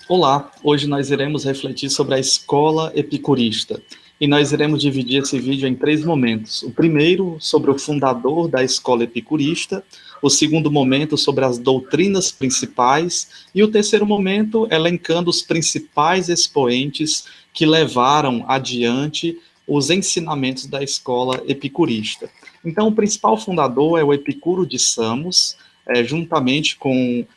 Olá, hoje nós iremos refletir sobre a escola epicurista. E nós iremos dividir esse vídeo em 3 momentos. O primeiro, sobre o fundador da escola epicurista. O segundo momento, sobre as doutrinas principais. E o terceiro momento, elencando os principais expoentes que levaram adiante os ensinamentos da escola epicurista. Então, o principal fundador é o Epicuro de Samos, juntamente com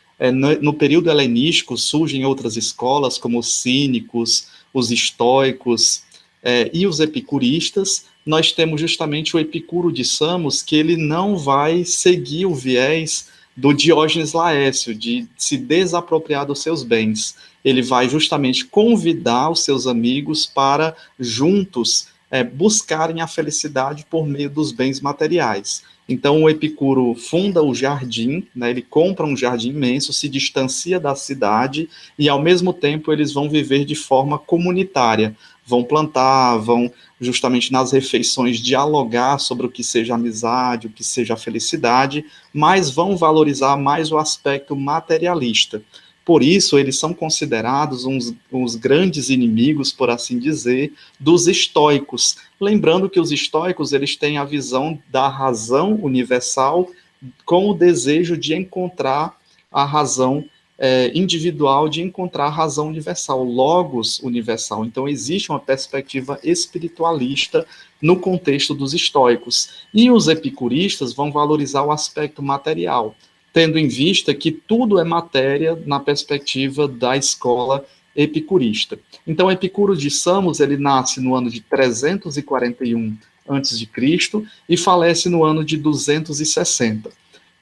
no período helenístico surgem outras escolas, como os cínicos, os estoicos e os epicuristas. Nós temos justamente o Epicuro de Samos, que ele não vai seguir o viés do Diógenes Laércio, de se desapropriar dos seus bens. Ele vai justamente convidar os seus amigos para juntos buscarem a felicidade por meio dos bens materiais. Então, o Epicuro funda o jardim, né, ele compra um jardim imenso, se distancia da cidade e, ao mesmo tempo, eles vão viver de forma comunitária. Vão plantar, vão justamente nas refeições dialogar sobre o que seja amizade, o que seja felicidade, mas vão valorizar mais o aspecto materialista. Por isso, eles são considerados uns grandes inimigos, por assim dizer, dos estoicos. Lembrando que os estoicos eles têm a visão da razão universal com o desejo de encontrar a razão individual, de encontrar a razão universal, logos universal. Então, existe uma perspectiva espiritualista no contexto dos estoicos. E os epicuristas vão valorizar o aspecto material, tendo em vista que tudo é matéria na perspectiva da escola epicurista. Então, Epicuro de Samos, ele nasce no ano de 341 a.C. e falece no ano de 260.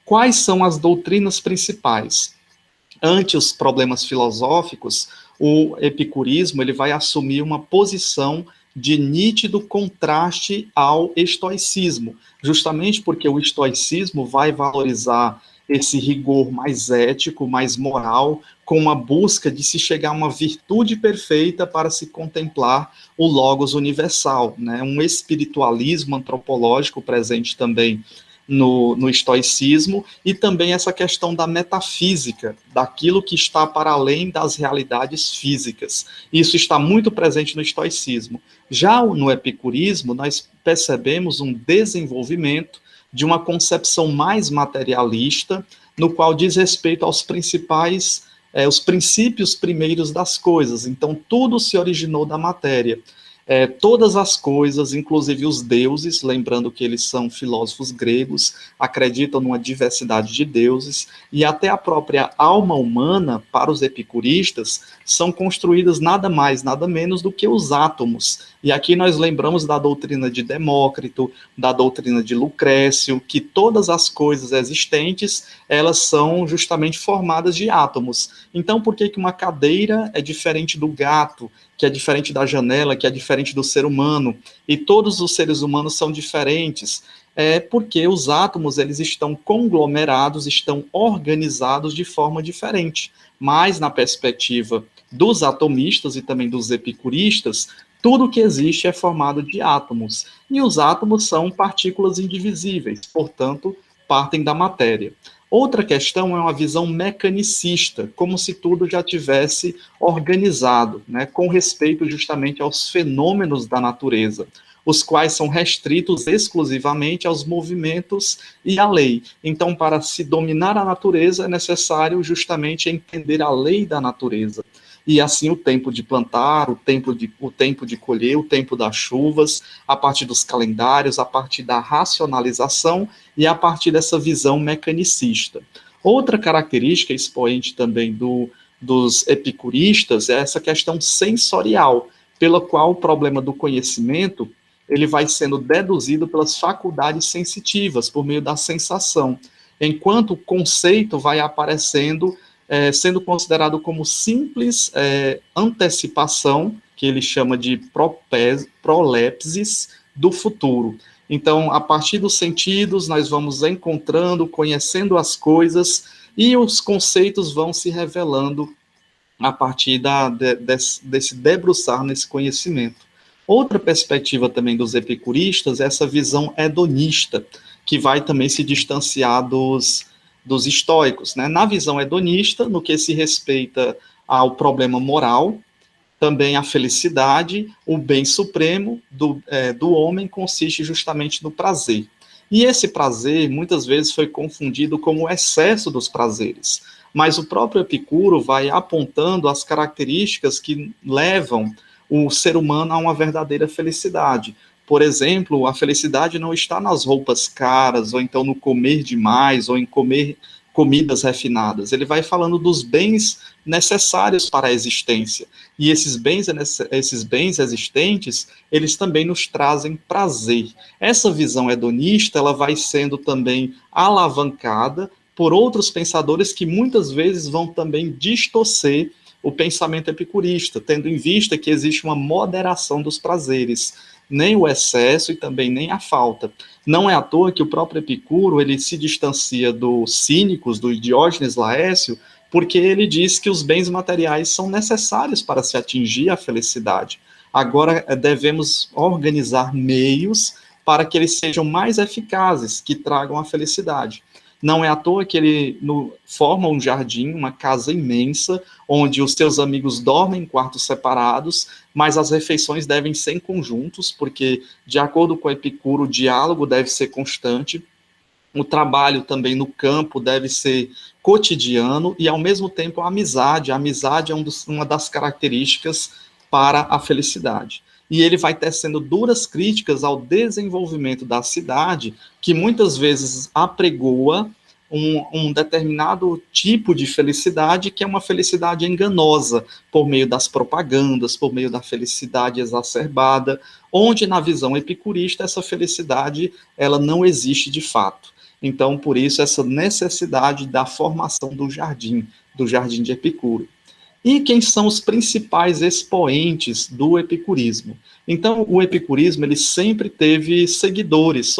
Quais são as doutrinas principais? Ante os problemas filosóficos, o epicurismo ele vai assumir uma posição de nítido contraste ao estoicismo, justamente porque o estoicismo vai valorizar esse rigor mais ético, mais moral, com uma busca de se chegar a uma virtude perfeita para se contemplar o logos universal, né? Um espiritualismo antropológico presente também no estoicismo, e também essa questão da metafísica, daquilo que está para além das realidades físicas. Isso está muito presente no estoicismo. Já no epicurismo, nós percebemos um desenvolvimento de uma concepção mais materialista, no qual diz respeito aos principais, os princípios primeiros das coisas. Então, tudo se originou da matéria. Todas as coisas, inclusive os deuses, lembrando que eles são filósofos gregos, acreditam numa diversidade de deuses, e até a própria alma humana, para os epicuristas, são construídas nada mais, nada menos do que os átomos. E aqui nós lembramos da doutrina de Demócrito, da doutrina de Lucrécio, que todas as coisas existentes, elas são justamente formadas de átomos. Então, por que uma cadeira é diferente do gato, que é diferente da janela, que é diferente do ser humano, e todos os seres humanos são diferentes? É porque os átomos eles estão conglomerados, estão organizados de forma diferente. Mas na perspectiva dos atomistas e também dos epicuristas, tudo que existe é formado de átomos, e os átomos são partículas indivisíveis, portanto, partem da matéria. Outra questão é uma visão mecanicista, como se tudo já tivesse organizado, né, com respeito justamente aos fenômenos da natureza, os quais são restritos exclusivamente aos movimentos e à lei. Então, para se dominar a natureza, é necessário justamente entender a lei da natureza. E assim o tempo de plantar, o tempo de colher, o tempo das chuvas, a partir dos calendários, a partir da racionalização e a partir dessa visão mecanicista. Outra característica expoente também dos epicuristas é essa questão sensorial, pela qual o problema do conhecimento ele vai sendo deduzido pelas faculdades sensitivas, por meio da sensação, enquanto o conceito vai aparecendo sendo considerado como simples antecipação, que ele chama de prolepsis do futuro. Então, a partir dos sentidos, nós vamos encontrando, conhecendo as coisas, e os conceitos vão se revelando a partir desse debruçar nesse conhecimento. Outra perspectiva também dos epicuristas é essa visão hedonista, que vai também se distanciar dos estoicos, né? Na visão hedonista, no que se respeita ao problema moral, também a felicidade, o bem supremo do homem consiste justamente no prazer. E esse prazer, muitas vezes, foi confundido com o excesso dos prazeres. Mas o próprio Epicuro vai apontando as características que levam o ser humano a uma verdadeira felicidade. Por exemplo, a felicidade não está nas roupas caras, ou então no comer demais, ou em comer comidas refinadas. Ele vai falando dos bens necessários para a existência. E esses bens existentes, eles também nos trazem prazer. Essa visão hedonista, ela vai sendo também alavancada por outros pensadores que muitas vezes vão também distorcer o pensamento epicurista, tendo em vista que existe uma moderação dos prazeres, nem o excesso e também nem a falta. Não é à toa que o próprio Epicuro, ele se distancia dos cínicos, do Diógenes Laércio, porque ele diz que os bens materiais são necessários para se atingir a felicidade. Agora, devemos organizar meios para que eles sejam mais eficazes, que tragam a felicidade. Não é à toa que ele forma um jardim, uma casa imensa, onde os seus amigos dormem em quartos separados, mas as refeições devem ser em conjuntos, porque, de acordo com Epicuro, o diálogo deve ser constante, o trabalho também no campo deve ser cotidiano e, ao mesmo tempo, a amizade. A amizade é uma das características para a felicidade. E ele vai tecendo duras críticas ao desenvolvimento da cidade, que muitas vezes apregoa um determinado tipo de felicidade, que é uma felicidade enganosa, por meio das propagandas, por meio da felicidade exacerbada, onde, na visão epicurista, essa felicidade ela não existe de fato. Então, por isso, essa necessidade da formação do jardim de Epicuro. E quem são os principais expoentes do epicurismo? Então, o epicurismo ele sempre teve seguidores,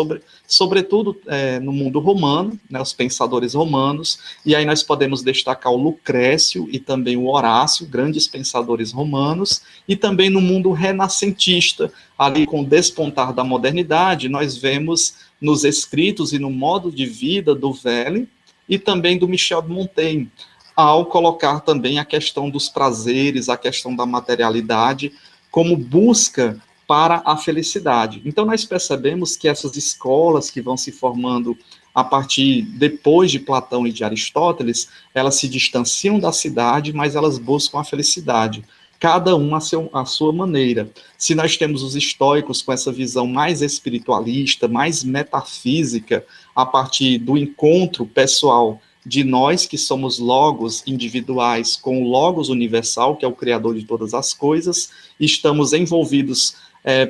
sobretudo no mundo romano, né, os pensadores romanos, e aí nós podemos destacar o Lucrécio e também o Horácio, grandes pensadores romanos, e também no mundo renascentista, ali com o despontar da modernidade, nós vemos nos escritos e no modo de vida do Velho e também do Michel de Montaigne, ao colocar também a questão dos prazeres, a questão da materialidade, como busca para a felicidade. Então, nós percebemos que essas escolas que vão se formando a partir depois de Platão e de Aristóteles, elas se distanciam da cidade, mas elas buscam a felicidade, cada um à sua maneira. Se nós temos os estoicos com essa visão mais espiritualista, mais metafísica, a partir do encontro pessoal de nós que somos logos individuais com o logos universal, que é o criador de todas as coisas, estamos envolvidos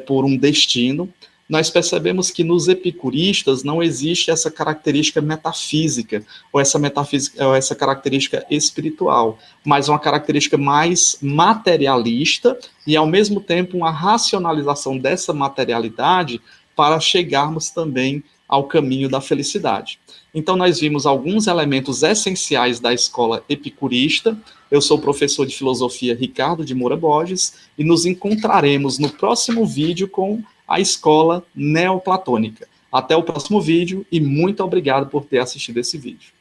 por um destino, nós percebemos que nos epicuristas não existe essa característica metafísica, ou essa característica espiritual, mas uma característica mais materialista e, ao mesmo tempo, uma racionalização dessa materialidade para chegarmos também ao caminho da felicidade. Então, nós vimos alguns elementos essenciais da escola epicurista. Eu sou o professor de filosofia Ricardo de Moura Borges e nos encontraremos no próximo vídeo com a escola neoplatônica. Até o próximo vídeo e muito obrigado por ter assistido esse vídeo.